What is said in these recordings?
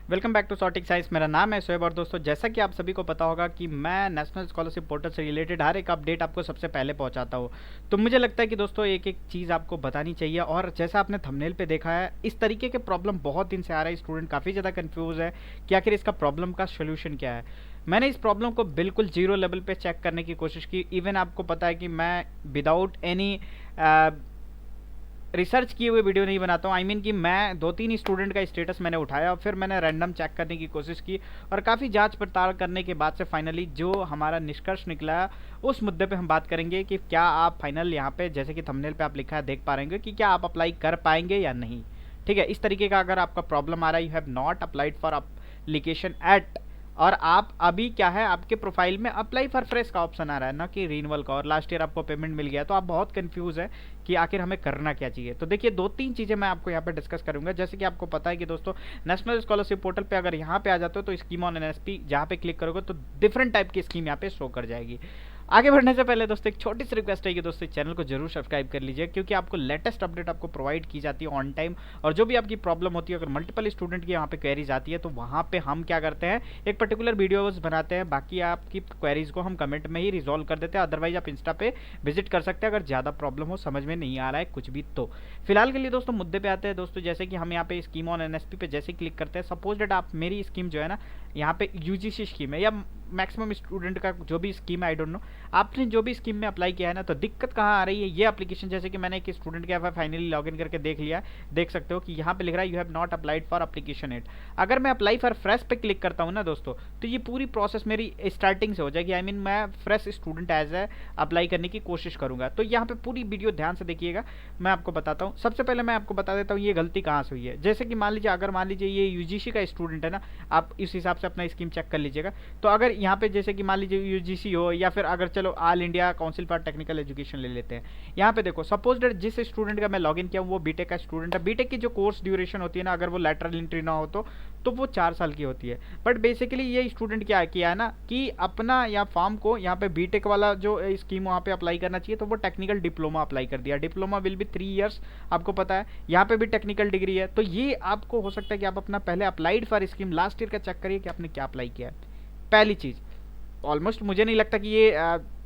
Welcome back to Sotic science. मेरा नाम है शोएब और दोस्तों जैसा कि आप सभी को पता होगा कि मैं नेशनल स्कॉलरशिप पोर्टल से रिलेटेड हर एक अपडेट आपको सबसे पहले पहुंचाता हूं। तो मुझे लगता है कि दोस्तों एक एक चीज़ आपको बतानी चाहिए। और जैसा आपने थंबनेल पे देखा है, इस तरीके के प्रॉब्लम बहुत दिन से आ रहा है। स्टूडेंट काफ़ी ज़्यादा कन्फ्यूज़ है कि आखिर इसका प्रॉब्लम का सोल्यूशन क्या है। मैंने इस प्रॉब्लम को बिल्कुल जीरो लेवल पे चेक करने की कोशिश की। इवन आपको पता है कि मैं विदाउट एनी रिसर्च किए हुए वीडियो नहीं बनाता हूँ। कि मैं 2-3 स्टूडेंट का स्टेटस मैंने उठाया और फिर मैंने रैंडम चेक करने की कोशिश की। और काफ़ी जांच पड़ताल करने के बाद से फाइनली जो हमारा निष्कर्ष निकला, उस मुद्दे पे हम बात करेंगे कि क्या आप फाइनल यहाँ पे जैसे कि थंबनेल पे आप लिखा है देख पा रहे होंगे कि क्या आप अप्लाई कर पाएंगे या नहीं। ठीक है, इस तरीके का अगर आपका प्रॉब्लम आ रहा है, you have not applied for application at, और आप अभी क्या है आपके प्रोफाइल में अप्लाई फॉर फ्रेश का ऑप्शन आ रहा है ना कि रिन्यूअल का, और लास्ट ईयर आपको पेमेंट मिल गया, तो आप बहुत कंफ्यूज है कि आखिर हमें करना क्या चाहिए। तो देखिए 2-3 चीज़ें मैं आपको यहाँ पे डिस्कस करूंगा। जैसे कि आपको पता है कि दोस्तों नेशनल स्कॉलरशिप पोर्टल पे अगर यहाँ पे आ जाते हो तो स्कीम ऑन एनएसपी जहाँ पे क्लिक करोगे तो डिफरेंट टाइप की स्कीम यहाँ पे शो कर जाएगी। आगे बढ़ने से पहले दोस्तों एक छोटी सी रिक्वेस्ट है कि दोस्तों चैनल को जरूर सब्सक्राइब कर लीजिए, क्योंकि आपको लेटेस्ट अपडेट आपको प्रोवाइड की जाती है ऑन टाइम। और जो भी आपकी प्रॉब्लम होती है, अगर मल्टीपल स्टूडेंट की यहाँ पे क्वेरीज आती है तो वहाँ पे हम क्या करते हैं, एक पर्टिकुलर वीडियोस बनाते हैं। बाकी आपकी क्वेरीज को हम कमेंट में ही रिजॉल्व कर देते हैं। अदरवाइज आप इंस्टा पे विजिट कर सकते हैं अगर ज़्यादा प्रॉब्लम हो, समझ में नहीं आ रहा है कुछ भी। तो फिलहाल के लिए दोस्तों मुद्दे पे आते हैं। दोस्तों जैसे कि हम यहाँ पे स्कीम ऑन एनएसपी पे जैसे क्लिक करते हैं, सपोज डेट आप मेरी स्कीम जो है ना यहाँ पे यूजीसी स्कीम है, या मैक्सिमम स्टूडेंट का जो भी स्कीम है, आई डोंट नो, आपने जो भी स्कीम में अप्लाई किया है ना, तो दिक्कत कहाँ आ रही है, ये एप्लीकेशन जैसे कि मैंने एक स्टूडेंट के यहाँ फाइनली लॉगिन करके देख लिया, देख सकते हो कि यहाँ पे लिख रहा है you have not applied for application at. अगर मैं अप्लाई फॉर फ्रेश पे क्लिक करता हूँ ना दोस्तों, तो ये पूरी प्रोसेस मेरी स्टार्टिंग से हो जाएगी। मैं fresh student as a apply करने की कोशिश करूंगा। तो यहाँ पे पूरी वीडियो ध्यान से देखिएगा, मैं आपको बताता हूँ। सबसे पहले मैं आपको बता देता हूँ ये गलती कहाँ से हुई है। जैसे कि मान लीजिए, अगर मान लीजिए ये यूजीसी का स्टूडेंट है ना, आप इस हिसाब से अपना स्कीम चेक कर लीजिएगा। तो अगर यहाँ पे जैसे कि मान लीजिए यूजीसी हो, या फिर अगर चलो all India council for technical education ले लेते हैं। यहाँ पे देखो सपोज डेट जिस स्टूडेंट का मैं लॉगिन किया वो बीटेक का स्टूडेंट है। बीटेक की जो कोर्स ड्यूरेशन होती है ना, अगर वो लैटरल एंट्री ना हो तो वो 4 साल की होती है। बट बेसिकली ये स्टूडेंट क्या किया है ना कि अपना या फॉर्म को यहाँ पे बीटेक वाला जो स्कीम वहाँ पे अप्लाई करना चाहिए, तो वो टेक्निकल डिप्लोमा अप्लाई कर दिया। डिप्लोमा विल बी 3 ईयर्स, आपको पता है यहाँ पे भी टेक्निकल डिग्री है। तो ये आपको हो सकता है कि आप अपना पहले applied for scheme last year का चेक करिए कि आपने क्या अप्लाई किया है। पहली चीज़, ऑलमोस्ट मुझे नहीं लगता कि ये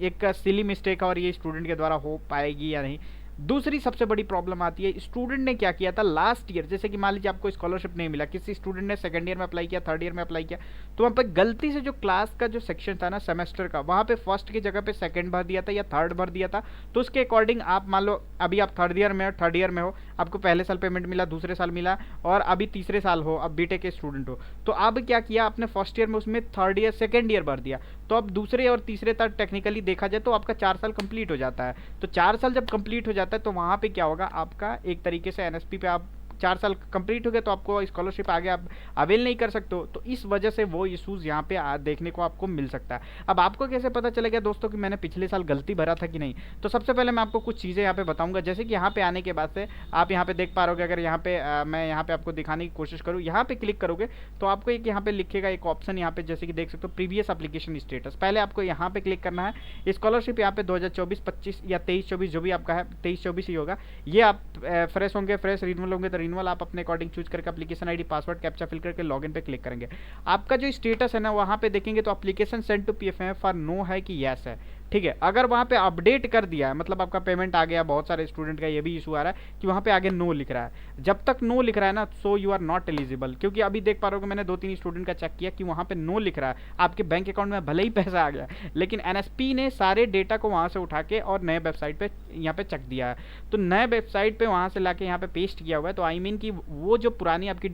एक सिली मिस्टेक है और ये स्टूडेंट के द्वारा हो पाएगी या नहीं। दूसरी सबसे बड़ी प्रॉब्लम आती है, स्टूडेंट ने क्या किया था लास्ट ईयर, जैसे कि मान लीजिए आपको स्कॉलरशिप नहीं मिला, किसी स्टूडेंट ने सेकंड ईयर में अप्लाई किया, थर्ड ईयर में अप्लाई किया, तो वहाँ पे गलती से जो क्लास का जो सेक्शन था ना सेमेस्टर का, वहाँ पे फर्स्ट की जगह पे सेकंड भर दिया था या थर्ड भर दिया था। तो उसके अकॉर्डिंग आप मान लो अभी आप थर्ड ईयर में हो, आपको पहले साल पेमेंट मिला, दूसरे साल मिला, और अभी तीसरे साल हो, अब बीटेक के स्टूडेंट हो, तो अब क्या किया आपने फर्स्ट ईयर में उसमें थर्ड ईयर सेकेंड ईयर भर दिया। तो अब दूसरे और तीसरे तक टेक्निकली देखा जाए तो आपका 4 साल कंप्लीट हो जाता है। तो 4 साल जब कंप्लीट हो जाता है तो वहाँ पे क्या होगा, आपका एक तरीके से एनएसपी पे आप 4 साल कंप्लीट हो गए तो आपको स्कॉलरशिप आगे आप अवेल नहीं कर सकते हो। तो इस वजह से वो इशूज़ यहाँ पे देखने को आपको मिल सकता है। अब आपको कैसे पता चलेगा दोस्तों कि मैंने पिछले साल गलती भरा था कि नहीं, तो सबसे पहले मैं आपको कुछ चीज़ें यहाँ पे बताऊँगा। जैसे कि यहाँ पे आने के बाद से आप यहाँ पे देख पा रहे हो, अगर यहाँ पे मैं यहाँ पे आपको दिखाने की कोशिश करूँ, यहाँ पे क्लिक करोगे तो आपको एक यहाँ पे लिखेगा एक ऑप्शन, यहाँ पे जैसे कि देख सकते हो प्रीवियस एप्लीकेशन स्टेटस। पहले आपको यहाँ पे क्लिक करना है। स्कॉलरशिप यहाँ पे 2024-25 या 23-24 जो भी आपका है, 23-24 ही होगा। ये आप फ्रेश होंगे फ्रेश, रिन्यूअल होंगे तो रिन्यूअल, आप अपने अकॉर्डिंग चूज करके application ID password captcha fill करके लॉगिन पे क्लिक करेंगे। आपका जो स्टेटस है ना वहाँ पे देखेंगे तो application send to PFM for no है कि यस है। ठीक है, अगर वहाँ पे अपडेट कर दिया है मतलब आपका पेमेंट आ गया, बहुत सारे स्टूडेंट का ये भी इशू आ रहा है कि वहाँ पे आगे नो लिख रहा है। जब तक नो लिख रहा है ना, so you are not eligible, क्योंकि अभी देख पा रहे हो मैंने 2-3 स्टूडेंट का चेक किया कि वहाँ पे नो लिख रहा है। आपके बैंक अकाउंट में भले ही पैसा आ गया, लेकिन एनएसपी ने सारे डेटा को वहाँ से उठा के और नए वेबसाइट पे यहाँ पे चेक दिया है। तो नए वेबसाइट पे वहाँ से लाके यहाँ पे पेस्ट किया हुआ है। तो कि वो जो पुरानी आपकी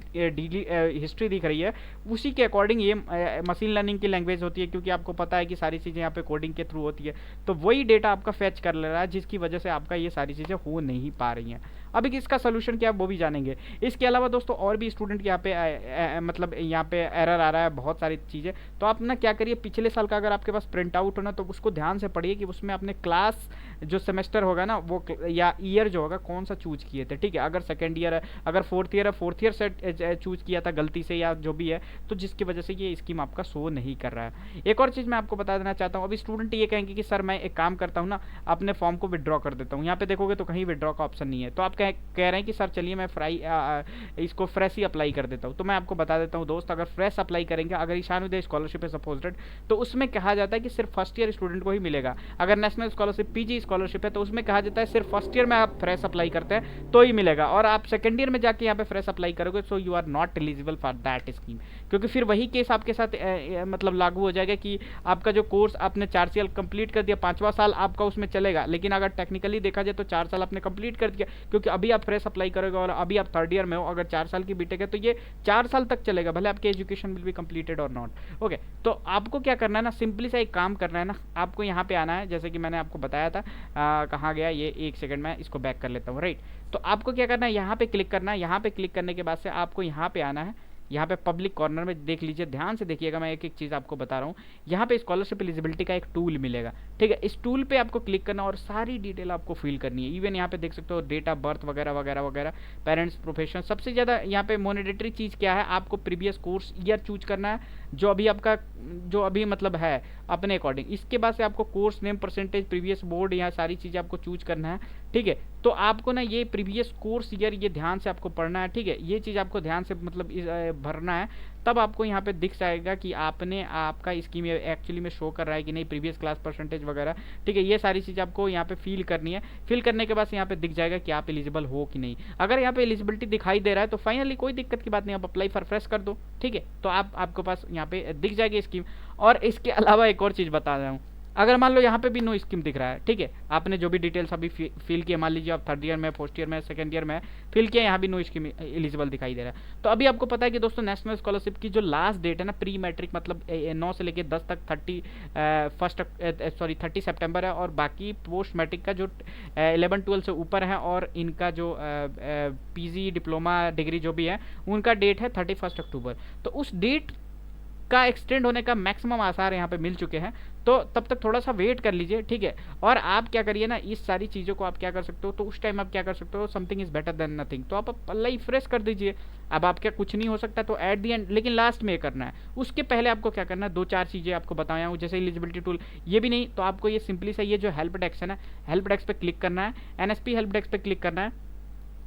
हिस्ट्री दिख रही है उसी के अकॉर्डिंग ये मशीन लर्निंग की लैंग्वेज होती है, क्योंकि आपको पता है कि सारी चीज़ें यहाँ पे कोडिंग के थ्रू होती है। तो वही डेटा आपका फैच कर ले रहा है, जिसकी वजह से आपका ये सारी चीज़ें हो नहीं पा रही हैं। अभी इसका सोल्यूशन क्या है वो भी जानेंगे। इसके अलावा दोस्तों और भी स्टूडेंट यहाँ पे मतलब यहाँ पे एरर आ रहा है, बहुत सारी चीज़ें। तो आप ना क्या करिए, पिछले साल का अगर आपके पास प्रिंट आउट हो ना, तो उसको ध्यान से पढ़िए कि उसमें अपने क्लास जो सेमेस्टर होगा ना वो या ईयर जो होगा कौन सा चूज किए थे। ठीक है, अगर सेकेंड ईयर है, अगर फोर्थ ईयर है, फोर्थ ईयर से चूज किया था गलती से या जो भी है, तो जिसकी वजह से ये स्कीम आपका शो नहीं कर रहा है। एक और चीज़ मैं आपको बता देना चाहता हूँ। अभी स्टूडेंट ये कहेंगे कि सर मैं एक काम करता हूँ ना, अपने फॉर्म को विड्रॉ कर देता हूँ। यहाँ पे देखोगे तो कहीं विड्रॉ का ऑप्शन नहीं है। तो आप कहेंगे कह रहे हैं कि सर चलिए मैं इसको फ्रेश ही अप्लाई कर देता हूँ। तो मैं आपको बता देता हूँ दोस्त, अगर फ्रेश अप्लाई करेंगे, अगर ईशानोदय स्कॉलरशिप है सपोज्ड, तो उसमें कहा जाता है कि सिर्फ फर्स्ट ईयर स्टूडेंट को ही मिलेगा। अगर नेशनल स्कॉलरशिप पीजी स्कॉलरशिप है तो उसमें कहा जाता है सिर्फ फर्स्ट ईयर में आप फ्रेश अप्लाई करते हैं तो ही मिलेगा, और आप सेकंड ईयर में जाके यहाँ पे फ्रेश अप्लाई करोगे so you are not eligible for that scheme, क्योंकि फिर वही केस आपके साथ मतलब लागू हो जाएगा कि आपका जो कोर्स आपने 4 साल कंप्लीट कर दिया, 5वां साल आपका उसमें चलेगा, लेकिन अगर टेक्निकली देखा जाए तो 4 साल आपने कंप्लीट कर दिया, क्योंकि अभी आप फ्रेश अप्लाई करोगे और अभी आप थर्ड ईयर में हो, अगर 4 साल की बीटेक है तो ये 4 साल तक चलेगा, भले आपकी एजुकेशन विल बी कंप्लीटेड और नॉट। ओके, तो आपको क्या करना है ना, सिंपली सा एक काम करना है ना, आपको यहाँ पे आना है, जैसे कि मैंने आपको बताया था। कहाँ गया ये, एक सेकंड में इसको बैक कर लेता हूँ, राइट। तो आपको क्या करना है, यहाँ पे क्लिक करना है। यहाँ पे क्लिक करने के बाद से आपको यहाँ पे आना है, यहाँ पे पब्लिक कॉर्नर में देख लीजिए, ध्यान से देखिएगा, मैं एक एक चीज़ आपको बता रहा हूँ। यहाँ पे स्कॉलरशिप एलिजिबिलिटी का एक टूल मिलेगा, ठीक है। इस टूल पे आपको क्लिक करना और सारी डिटेल आपको फिल करनी है। इवन यहाँ पे देख सकते हो डेट ऑफ बर्थ वगैरह वगैरह वगैरह, पेरेंट्स, प्रोफेशन। सबसे ज़्यादा यहाँ पे मॉनिटरी चीज़ क्या है, आपको प्रीवियस कोर्स ईयर चूज करना है, जो अभी मतलब है अपने अकॉर्डिंग। इसके बाद से आपको course name, percentage, previous board, यहाँ सारी चीज़ें आपको चूज करना है, ठीक है। तो आपको ना ये प्रीवियस कोर्स ईयर ये ध्यान से आपको पढ़ना है, ठीक है। ये चीज़ आपको ध्यान से मतलब भरना है, तब आपको यहाँ पे दिख जाएगा कि आपका स्कीम एक्चुअली में शो कर रहा है कि नहीं, प्रीवियस क्लास परसेंटेज वगैरह, ठीक है। ये सारी चीज़ आपको यहाँ पे फिल करनी है। फिल करने के बाद यहाँ पे दिख जाएगा कि आप एलिजिबल हो कि नहीं। अगर यहाँ पे एलिजिबिलिटी दिखाई दे रहा है तो फाइनली कोई दिक्कत की बात नहीं, आप अप्लाई फॉर फ्रेश कर दो, ठीक है। तो आपको पास यहाँ पे दिख जाएगी स्कीम। और इसके अलावा एक और चीज़ बता रहा हूँ, अगर मान लो यहाँ पे भी नो स्कीम दिख रहा है, ठीक है, आपने जो भी डिटेल्स अभी फिल किया, मान लीजिए आप थर्ड ईयर में, फर्स्ट ईयर में, सेकंड ईयर में फिल किया, यहाँ भी नो स्कीम एलिजिबल दिखाई दे रहा है। तो अभी आपको पता है कि दोस्तों नेशनल स्कॉलरशिप की जो लास्ट डेट है ना, प्री मैट्रिक मतलब 9 से लेकर 10 तक 30 सितंबर है, और बाकी पोस्ट मैट्रिक का जो 11-12 से ऊपर है और इनका जो पीजी, डिप्लोमा, डिग्री जो भी है, उनका डेट है 31 अक्टूबर। तो उस डेट का एक्सटेंड होने का मैक्सिमम आसार यहाँ पे मिल चुके हैं, तो तब तक थोड़ा सा वेट कर लीजिए, ठीक है। और आप क्या करिए ना, इस सारी चीज़ों को आप क्या कर सकते हो, तो उस टाइम आप क्या कर सकते हो, something is better than nothing, तो आप अप्लाई फ्रेश कर दीजिए। अब आप क्या कुछ नहीं हो सकता तो एट दी एंड, लेकिन लास्ट में ये करना है। उसके पहले आपको क्या करना है, 2-4 चीज़ें आपको बताया हूँ, जैसे एलिजिबिलिटी टूल, ये भी नहीं तो आपको ये सिंपली सा ये जो हेल्प डेस्क है ना, हेल्प डेस्क पे क्लिक करना है, एनएसपी हेल्प डेस्क पे क्लिक करना है,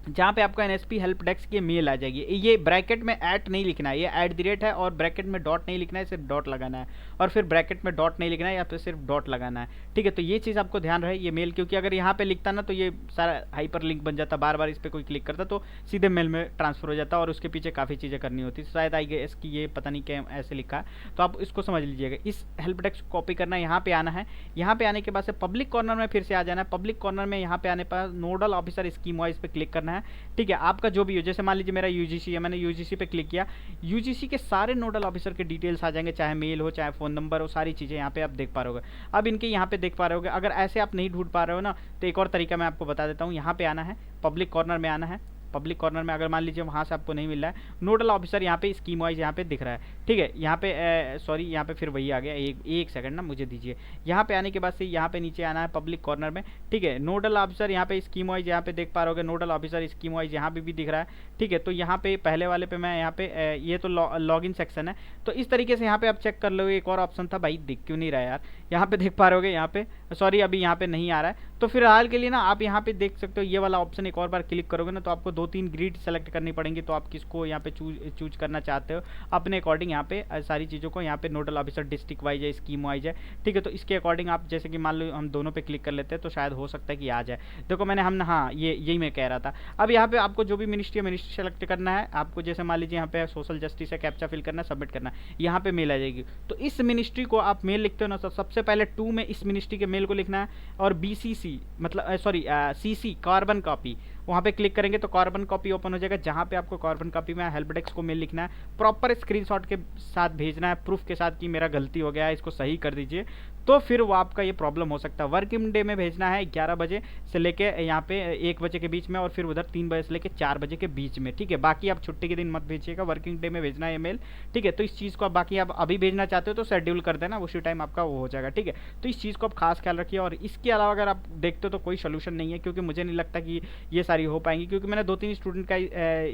जहाँ पे आपको एनएसपी हेल्प डेस्क की मेल आ जाएगी। ये ब्रैकेट में ऐट नहीं लिखना है, ये @ है, और ब्रैकेट में डॉट नहीं लिखना है, सिर्फ डॉट लगाना है, और फिर ब्रैकेट में डॉट नहीं लिखना है, या फिर सिर्फ डॉट लगाना है, ठीक है। तो ये चीज़ आपको ध्यान रहे, ये मेल, क्योंकि अगर यहाँ पे लिखता ना तो ये सारा हाइपर लिंक बन जाता, बार बार इस पर कोई क्लिक करता तो सीधे मेल में ट्रांसफर हो जाता, और उसके पीछे काफ़ी चीज़ें करनी होती। शायद आई गेस कि ये पता नहीं क्या ऐसे लिखा है, तो आप इसको समझ लीजिएगा। इस हेल्प डेस्क को कॉपी करना है, यहाँ पे आना है, यहाँ पे आने के बाद से पब्लिक कॉर्नर में फिर से आ जाना है। पब्लिक कॉर्नर में यहाँ पे आने पर नोडल ऑफिसर स्कीम वाइज पे क्लिक करना है, ठीक है। आपका जो भी हो, जैसे मान लीजिए मेरा यूजीसी है, मैंने यूजीसी पे क्लिक किया, यूजीसी के सारे नोडल ऑफिसर के डिटेल्स आ जाएंगे, चाहे मेल हो, चाहे फ़ोन नंबर हो, सारी चीज़ें यहाँ पे आप देख पा रहे होगे। अब इनके यहाँ पे देख पा रहे होगे। अगर ऐसे आप नहीं ढूंढ पा रहे हो ना, तो एक और तरीका मैं आपको बता देता हूँ। यहाँ पे आना है, पब्लिक कॉर्नर में आना है। पब्लिक कॉर्नर में अगर मान लीजिए वहाँ से आपको नहीं मिल रहा है, नोडल ऑफिसर यहाँ पे स्कीम वाइज यहाँ पे दिख रहा है, ठीक है। यहाँ पे सॉरी, यहाँ पे फिर वही आ गया, एक सेकंड ना मुझे दीजिए। यहाँ पे आने के बाद से यहाँ पे नीचे आना है पब्लिक कॉर्नर में, ठीक है। नोडल ऑफिसर यहाँ पे स्कीम वाइज यहाँ पे देख पा रहे हो, नोडल ऑफिसर स्कीम वाइज यहाँ पे भी दिख रहा है, ठीक है। तो यहाँ पे पहले वाले पे मैं यहाँ पे ये तो लॉग इन सेक्शन है, तो इस तरीके से यहाँ पे आप चेक कर लो। एक और ऑप्शन था भाई, दिख क्यों नहीं रहा है यार, यहाँ पे देख पा रहे होगे, यहाँ पे सॉरी अभी यहाँ पे नहीं आ रहा है। तो फिलहाल के लिए ना आप यहाँ पे देख सकते हो, ये वाला ऑप्शन एक और बार क्लिक करोगे ना, तो आपको 2-3 ग्रिड सेलेक्ट करनी पड़ेंगी। तो आप किसको यहाँ पे चूज करना चाहते हो अपने अकॉर्डिंग, यहाँ पे सारी चीज़ों को, यहाँ पे नोडल ऑफिसर डिस्ट्रिक्ट वाइज है, स्कीम वाइज है, ठीक है। तो इसके अकॉर्डिंग आप जैसे कि मान लो हम दोनों पे क्लिक कर लेते हैं, तो शायद हो सकता है कि आ जाए। देखो मैंने हाँ यही मैं कह रहा था। अब यहाँ पे आपको जो भी मिनिस्ट्री सेलेक्ट करना है आपको, जैसे मान लीजिए यहाँ पे सोशल जस्टिस है, कैप्चा फिल करना है, सबमिट करना है, यहाँ पे मेल आ जाएगी। तो इस मिनिस्ट्री को आप मेल लिखते हो ना, तो सबसे पहले 2 में इस मिनिस्ट्री के मेल को लिखना है, और बीसीसी मतलब सॉरी सीसी कार्बन कॉपी, वहाँ पे क्लिक करेंगे तो कार्बन कॉपी ओपन हो जाएगा, जहाँ पे आपको कार्बन कॉपी में हेल्प डेस्क को मेल लिखना है, प्रॉपर स्क्रीनशॉट के साथ भेजना है, प्रूफ के साथ कि मेरा गलती हो गया है, इसको सही कर दीजिए। तो फिर वो आपका ये प्रॉब्लम हो सकता है। वर्किंग डे में भेजना है 11 बजे से लेके यहाँ पे 1 बजे के बीच में, और फिर उधर 3 बजे से लेके 4 बजे के बीच में, ठीक है। बाकी आप छुट्टी के दिन मत भेजिएगा, वर्किंग डे में भेजना है मेल, ठीक है। तो इस चीज़ को आप बाकी आप अभी भेजना चाहते हो तो शेड्यूल कर देना, उसी टाइम आपका वो हो जाएगा, ठीक है। तो इस चीज़ को आप खास ख्याल रखिए। और इसके अलावा अगर आप देखते हो तो कोई सोल्यूशन नहीं है, क्योंकि मुझे नहीं लगता कि ये सारी हो पाएंगी, क्योंकि मैंने 2-3 स्टूडेंट का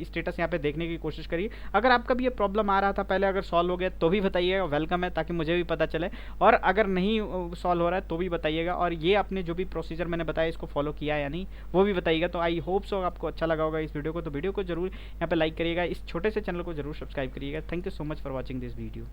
स्टेटस यहाँ पे देखने की कोशिश करी। अगर आपका भी ये प्रॉब्लम आ रहा था पहले, अगर सॉल्व हो गया तो भी बताइएगा, वेलकम है, ताकि मुझे भी पता चले। और अगर नहीं नहीं सॉल्व हो रहा है तो भी बताइएगा, और ये आपने जो भी प्रोसीजर मैंने बताया इसको फॉलो किया या नहीं वो भी बताइएगा। तो आई होप सो आपको अच्छा लगा होगा इस वीडियो को, तो वीडियो को जरूर यहाँ पे लाइक करिएगा, इस छोटे से चैनल को जरूर सब्सक्राइब करिएगा। Thank you so much for watching this video.